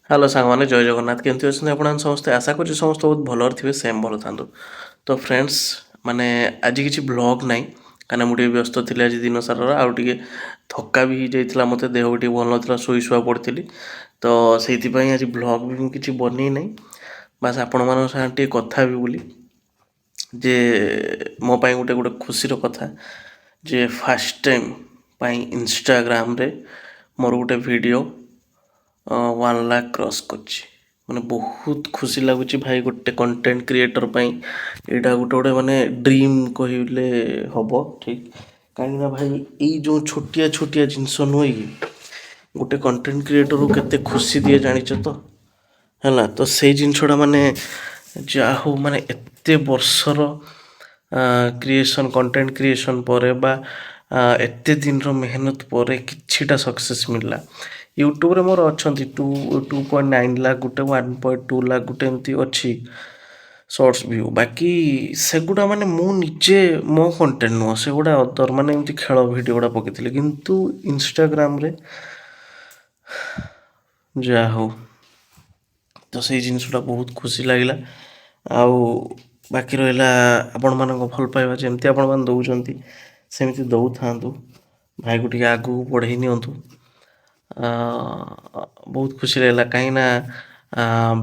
Hello ସାଙ୍ଗମାନେ, ଜୟ ଜଗନ୍ନାଥ। କେମିତି ଅଛନ୍ତି ଆପଣମାନେ ସମସ୍ତେ? ଆଶା କରୁଛି ସମସ୍ତେ ବହୁତ ଭଲରେ ଥିବେ, ସେମ୍ ଭଲ ଥାନ୍ତୁ। ତ ଫ୍ରେଣ୍ଡସ୍, ମାନେ ଆଜି କିଛି ବ୍ଲଗ୍ ନାହିଁ, କାହିଁକିନା ମୁଁ ଟିକେ ବ୍ୟସ୍ତ ଥିଲି ଆଜି ଦିନ ସାରାର। ଆଉ ଟିକେ ଥକା ବି ହେଇଯାଇଥିଲା, ମୋତେ ଦେହ ବି ଟିକେ ଭଲ ନଥିଲା, ଶୋଇ ପଡ଼ିଥିଲି। ତ ସେଇଥିପାଇଁ ଆଜି ବ୍ଲଗ୍ ବି ମୁଁ କିଛି ବନେଇ ନାହିଁ। ବାସ୍ ଆପଣମାନଙ୍କ ସାଙ୍ଗରେ ଟିକେ କଥା ହେବି ବୋଲି, ଯେ ମୋ ପାଇଁ ଗୋଟେ ଖୁସିର କଥା ଯେ ଫାର୍ଷ୍ଟ ଟାଇମ୍ ପାଇଁ ଇନଷ୍ଟାଗ୍ରାମରେ ମୋର ଗୋଟେ ଭିଡ଼ିଓ 1 ଲାଖ୍ କ୍ରସ୍ କରିଛି। ମାନେ ବହୁତ ଖୁସି ଲାଗୁଛି ଭାଇ, ଗୋଟେ କଣ୍ଟେଣ୍ଟ କ୍ରିଏଟର୍ ପାଇଁ ଏଇଟା ଗୋଟେ ମାନେ ଡ୍ରିମ୍ କହିଲେ ହବ, ଠିକ୍। କାହିଁକିନା ଭାଇ, ଏଇ ଯେଉଁ ଛୋଟିଆ ଜିନିଷ ନୁହେଁ କି, ଗୋଟେ କଣ୍ଟେଣ୍ଟ କ୍ରିଏଟରକୁ କେତେ ଖୁସି ଦିଏ ଜାଣିଛ ତ? ହେଲା, ତ ସେଇ ଜିନିଷଟା ମାନେ ଯାହା ହଉ, ମାନେ ଏତେ ବର୍ଷର କ୍ରିଏସନ୍, କଣ୍ଟେଣ୍ଟ କ୍ରିଏସନ୍ ପରେ ବା ଏତେ ଦିନର ମେହନତ ପରେ କିଛିଟା ସକ୍ସେସ୍ ମିଳିଲା। ୟୁଟ୍ୟୁବରେ ମୋର ଅଛନ୍ତି 2.9 ଲାଖ୍, ଗୋଟେ 1.2 ଲାଖ୍, ଗୋଟେ ଏମିତି ଅଛି ସର୍ଟସ୍ ଭ୍ୟୁ। ବାକି ସେଗୁଡ଼ା ମାନେ ମୁଁ ନିଜେ ମୋ କଣ୍ଟେଣ୍ଟ ନୁହଁ, ସେଗୁଡ଼ା ଅଦର ମାନେ ଏମିତି ଖେଳ ଭିଡ଼ିଓ ଗୁଡ଼ା ପକେଇଥିଲି। କିନ୍ତୁ ଇନଷ୍ଟାଗ୍ରାମରେ ଯାହା ହଉ, ତ ସେଇ ଜିନିଷଟା ବହୁତ ଖୁସି ଲାଗିଲା। ଆଉ ବାକି ରହିଲା ଆପଣମାନଙ୍କ ଭଲ ପାଇବା, ଯେମିତି ଆପଣମାନେ ଦେଉଛନ୍ତି ସେମିତି ଦେଉଥାନ୍ତୁ। ଭାଇକୁ ଟିକେ ଆଗକୁ ବଢ଼େଇ ନିଅନ୍ତୁ। ବହୁତ ଖୁସି ଲାଗିଲା, କାହିଁକିନା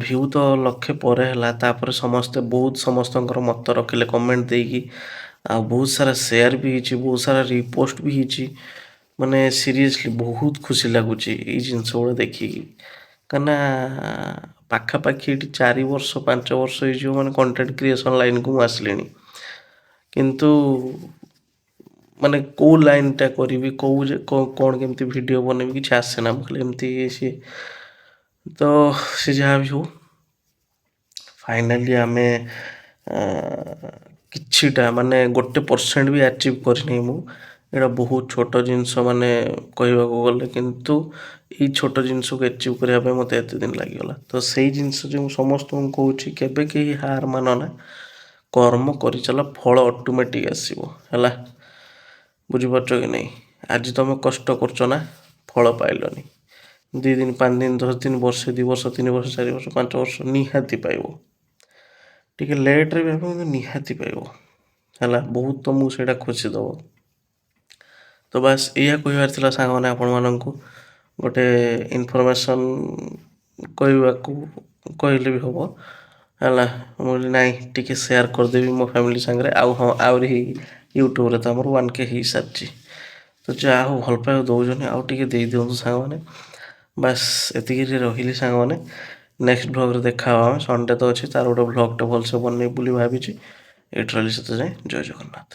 ଭ୍ୟୁ ତ 1,00,000 ପରେ ହେଲା। ତାପରେ ସମସ୍ତଙ୍କର ମତ ରଖିଲେ କମେଣ୍ଟ ଦେଇକି, ଆଉ ବହୁତ ସାରା ସେୟାର ବି ହେଇଛି, ବହୁତ ସାରା ରିପୋଷ୍ଟ ବି ହେଇଛି। ମାନେ ସିରିୟସଲି ବହୁତ ଖୁସି ଲାଗୁଛି ଏଇ ଜିନିଷ ଗୁଡ଼ା ଦେଖିକି। କାହିଁକିନା ପାଖାପାଖି ଏଠି 4 ବର୍ଷ 5 ବର୍ଷ ହେଇଯିବ ମାନେ କଣ୍ଟେଣ୍ଟ କ୍ରିଏସନ୍ ଲାଇନ୍କୁ ମୁଁ ଆସିଲିଣି। କିନ୍ତୁ ମାନେ କେଉଁ ଲାଇନ୍ଟା କରିବି, କ'ଣ କେମିତି ଭିଡ଼ିଓ ବନେଇବି କିଛି ଆସେନା। ମୁଁ ଖାଲି ଏମିତି ସିଏ, ତ ସେ ଯାହା ବି ହଉ, ଫାଇନାଲି ଆମେ କିଛିଟା ମାନେ 1% ବି ଆଚିଭ୍ କରିନି ମୁଁ। ଏଇଟା ବହୁତ ଛୋଟ ଜିନିଷ ମାନେ କହିବାକୁ ଗଲେ, କିନ୍ତୁ ଏଇ ଛୋଟ ଜିନିଷକୁ ଆଚିଭ୍ କରିବା ପାଇଁ ମୋତେ ଏତେ ଦିନ ଲାଗିଗଲା। ତ ସେଇ ଜିନିଷ ଯେ ମୁଁ ସମସ୍ତଙ୍କୁ କହୁଛି, କେବେ କେହି ହାର ମାନ ନା, କର୍ମ କରିଚାଲ, ଫଳ ଅଟୋମେଟିକ୍ ଆସିବ। ହେଲା, ବୁଝିପାରୁଛ କି ନାହିଁ? ଆଜି ତୁମେ କଷ୍ଟ କରୁଛ ନା, ଫଳ ପାଇଲନି, 2 ଦିନ 5 ଦିନ 10 ଦିନ, ବର୍ଷେ 2 ବର୍ଷ 3 ବର୍ଷ 4 ବର୍ଷ 5 ବର୍ଷ ନିହାତି ପାଇବ। ଟିକେ ଲେଟ୍ରେ ବି ଆପଣ କିନ୍ତୁ ନିହାତି ପାଇବ। ହେଲା, ବହୁତ ତମକୁ ସେଇଟା ଖୁସି ଦେବ। ତ ବାସ୍ ଏଇଆ କହିବାର ଥିଲା ସାଙ୍ଗମାନେ ଆପଣମାନଙ୍କୁ। ଗୋଟେ ଇନଫର୍ମେସନ୍ କହିବାକୁ କହିଲେ ବି ହେବ। ହେଲା, ମୁଁ କହିଲି ନାଇଁ ଟିକେ ସେୟାର କରିଦେବି ମୋ ଫ୍ୟାମିଲି ସାଙ୍ଗରେ। ଆଉ ହଁ, ଆହୁରି ୟୁଟ୍ୟୁବରେ ତ ଆମର 1K ହେଇସାରିଛି। ତ ଯାହା ହଉ, ଭଲ ପାଇବା ଦେଉଛନ୍ତି, ଆଉ ଟିକେ ଦେଇଦିଅନ୍ତୁ ସାଙ୍ଗମାନେ। ବାସ୍ ଏତିକିରେ ରହିଲି ସାଙ୍ଗମାନେ। ନେକ୍ସଟ ବ୍ଲଗ୍ରେ ଦେଖା ହେବା। ସଣ୍ଡେ ତ ଅଛି, ତାର ଗୋଟେ ବ୍ଲଗ୍ଟା ଭଲସେ ବନେଇବି ବୋଲି ଭାବିଛି। ଏଇଠି ରହିଲି, ସେତେ ଯାଏଁ ଜୟ ଜଗନ୍ନାଥ।